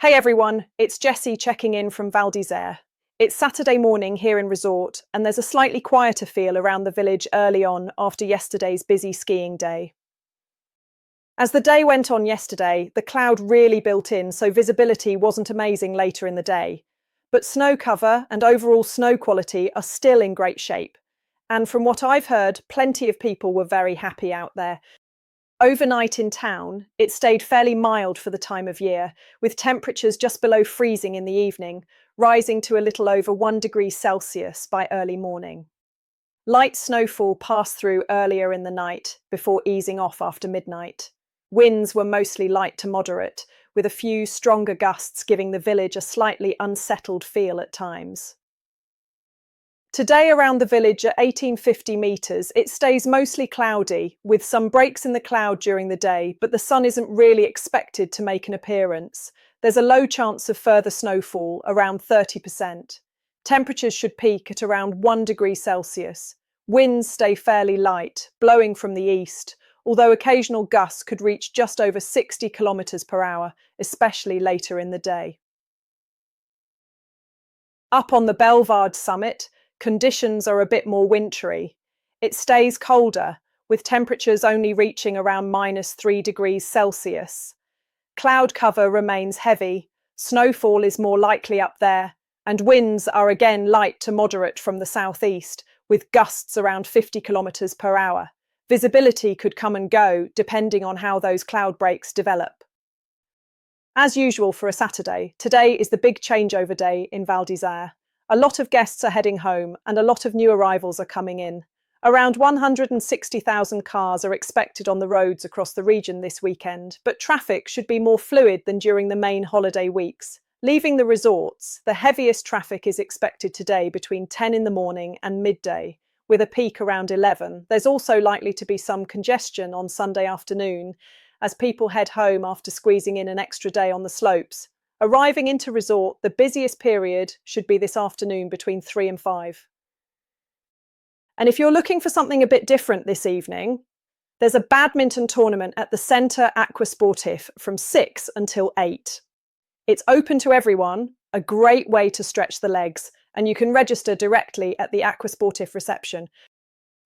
Hey everyone, it's Jessie checking in from Val d'Isère. It's Saturday morning here in resort, and there's a slightly quieter feel around the village early on after yesterday's busy skiing day. As the day went on yesterday, the cloud really built in, so visibility wasn't amazing later in the day. But snow cover and overall snow quality are still in great shape. And from what I've heard, plenty of people were very happy out there. Overnight in town, it stayed fairly mild for the time of year, with temperatures just below freezing in the evening, rising to a little over 1 degree Celsius by early morning. Light snowfall passed through earlier in the night, before easing off after midnight. Winds were mostly light to moderate, with a few stronger gusts giving the village a slightly unsettled feel at times. Today around the village at 1850 metres, it stays mostly cloudy, with some breaks in the cloud during the day, but the sun isn't really expected to make an appearance. There's a low chance of further snowfall, around 30%. Temperatures should peak at around 1 degree Celsius. Winds stay fairly light, blowing from the east, although occasional gusts could reach just over 60 kilometres per hour, especially later in the day. Up on the Bellevarde summit, conditions are a bit more wintry. It stays colder, with temperatures only reaching around -3 degrees Celsius. Cloud cover remains heavy, snowfall is more likely up there, and winds are again light to moderate from the southeast, with gusts around 50 kilometres per hour. Visibility could come and go, depending on how those cloud breaks develop. As usual for a Saturday, today is the big changeover day in Val d'Isère. A lot of guests are heading home and a lot of new arrivals are coming in. Around 160,000 cars are expected on the roads across the region this weekend, but traffic should be more fluid than during the main holiday weeks. Leaving the resorts, the heaviest traffic is expected today between 10 in the morning and midday, with a peak around 11. There's also likely to be some congestion on Sunday afternoon as people head home after squeezing in an extra day on the slopes. Arriving into resort, the busiest period should be this afternoon between 3 and 5. And if you're looking for something a bit different this evening, there's a badminton tournament at the Centre Aquasportif from 6 until 8. It's open to everyone, a great way to stretch the legs, and you can register directly at the Aquasportif reception.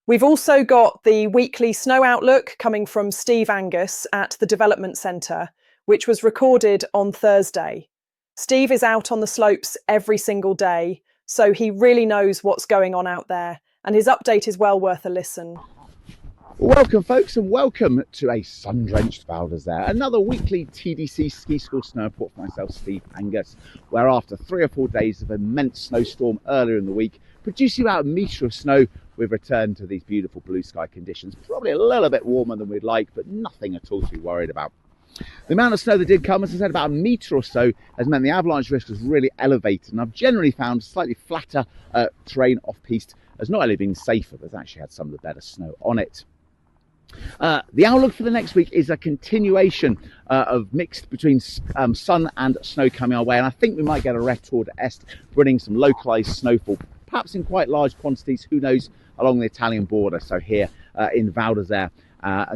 We've also got the weekly snow outlook coming from Steve Angus at the Development Centre, which was recorded on Thursday. Steve is out on the slopes every single day, so he really knows what's going on out there, and his update is well worth a listen. Welcome folks, and welcome to a sun-drenched Val d'Isère, another weekly TDC ski school snow report for myself, Steve Angus, where after 3 or 4 days of immense snowstorm earlier in the week, producing about a metre of snow, we've returned to these beautiful blue sky conditions. Probably a little bit warmer than we'd like, but nothing at all to be worried about. The amount of snow that did come, as I said, about a metre or so, has meant the avalanche risk was really elevated, and I've generally found slightly flatter terrain off-piste has not only been safer, but it's actually had some of the better snow on it. The outlook for the next week is a continuation of mixed between sun and snow coming our way, and I think we might get a retour d'est, bringing some localised snowfall, perhaps in quite large quantities, who knows, along the Italian border, so here in Val d'Isère.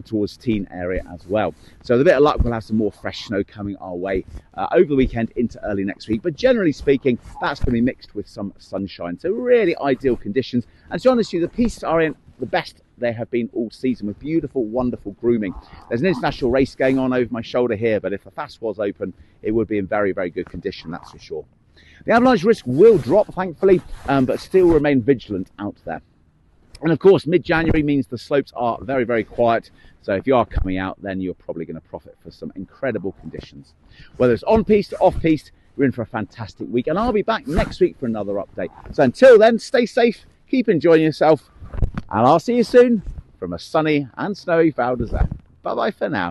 Towards Teen area as well. So with a bit of luck, we'll have some more fresh snow coming our way over the weekend into early next week. But generally speaking, that's going to be mixed with some sunshine. So really ideal conditions. And to be honest with you, the pistes are in the best they have been all season, with beautiful, wonderful grooming. There's an international race going on over my shoulder here, but if the fast was open, it would be in very, very good condition, that's for sure. The avalanche risk will drop, thankfully, but still remain vigilant out there. And of course, mid-January means the slopes are very, very quiet. So if you are coming out, then you're probably going to profit for some incredible conditions. Whether it's on-piste or off-piste, you're in for a fantastic week. And I'll be back next week for another update. So until then, stay safe, keep enjoying yourself, and I'll see you soon from a sunny and snowy Val d'Isère. Bye-bye for now.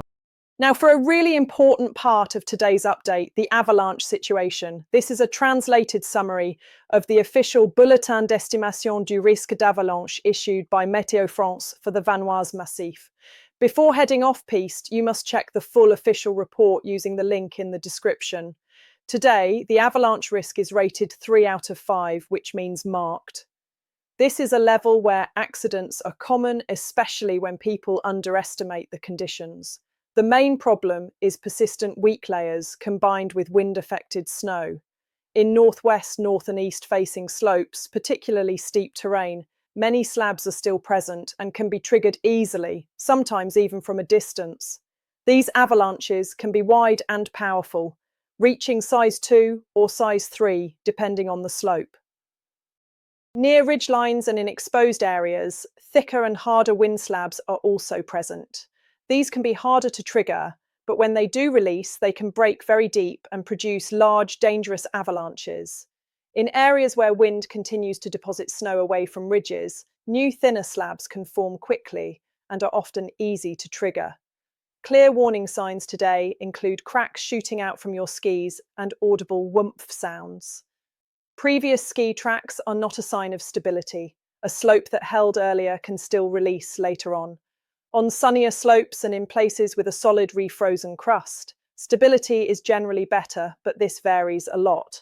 Now, for a really important part of today's update, the avalanche situation. This is a translated summary of the official bulletin d'estimation du risque d'avalanche issued by Météo France for the Vanoise massif. Before heading off-piste, you must check the full official report using the link in the description. Today, the avalanche risk is rated 3 out of 5, which means marked. This is a level where accidents are common, especially when people underestimate the conditions. The main problem is persistent weak layers combined with wind-affected snow. In northwest, north and east facing slopes, particularly steep terrain, many slabs are still present and can be triggered easily, sometimes even from a distance. These avalanches can be wide and powerful, reaching size 2 or size 3 depending on the slope. Near ridgelines and in exposed areas, thicker and harder wind slabs are also present. These can be harder to trigger, but when they do release, they can break very deep and produce large, dangerous avalanches. In areas where wind continues to deposit snow away from ridges, new thinner slabs can form quickly and are often easy to trigger. Clear warning signs today include cracks shooting out from your skis and audible whoomph sounds. Previous ski tracks are not a sign of stability. A slope that held earlier can still release later on. On sunnier slopes and in places with a solid refrozen crust, stability is generally better, but this varies a lot.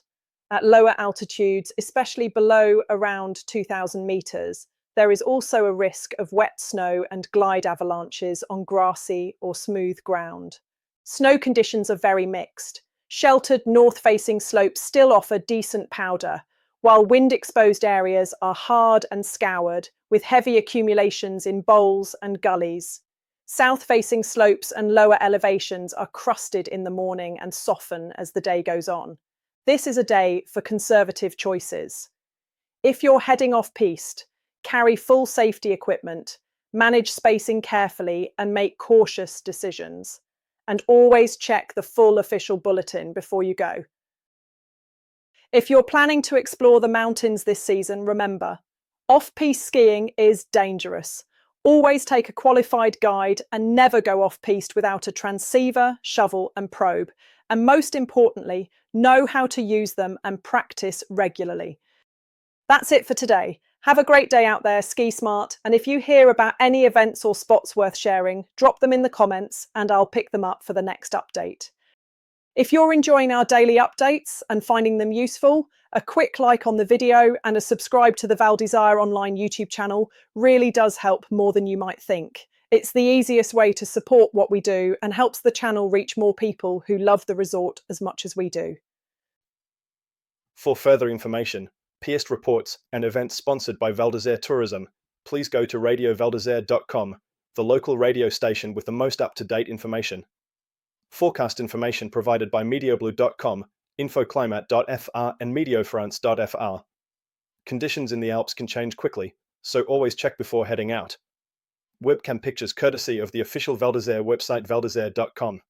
At lower altitudes, especially below around 2,000 meters, there is also a risk of wet snow and glide avalanches on grassy or smooth ground. Snow conditions are very mixed. Sheltered north-facing slopes still offer decent powder, while wind-exposed areas are hard and scoured, with heavy accumulations in bowls and gullies. South-facing slopes and lower elevations are crusted in the morning and soften as the day goes on. This is a day for conservative choices. If you're heading off-piste, carry full safety equipment, manage spacing carefully, and make cautious decisions. And always check the full official bulletin before you go. If you're planning to explore the mountains this season, remember, off-piste skiing is dangerous. Always take a qualified guide and never go off-piste without a transceiver, shovel, and probe. And most importantly, know how to use them and practice regularly. That's it for today. Have a great day out there, ski smart, and if you hear about any events or spots worth sharing, drop them in the comments and I'll pick them up for the next update. If you're enjoying our daily updates and finding them useful, a quick like on the video and a subscribe to the Val d'Isère online YouTube channel really does help more than you might think. It's the easiest way to support what we do and helps the channel reach more people who love the resort as much as we do. For further information, piste reports and events sponsored by Val d'Isère Tourism, please go to radiovaldisere.com, the local radio station with the most up-to-date information. Forecast information provided by medioblue.com, infoclimat.fr and mediofrance.fr. Conditions in the Alps can change quickly, so always check before heading out. Webcam pictures courtesy of the official Val d'Isère website valdisere.com.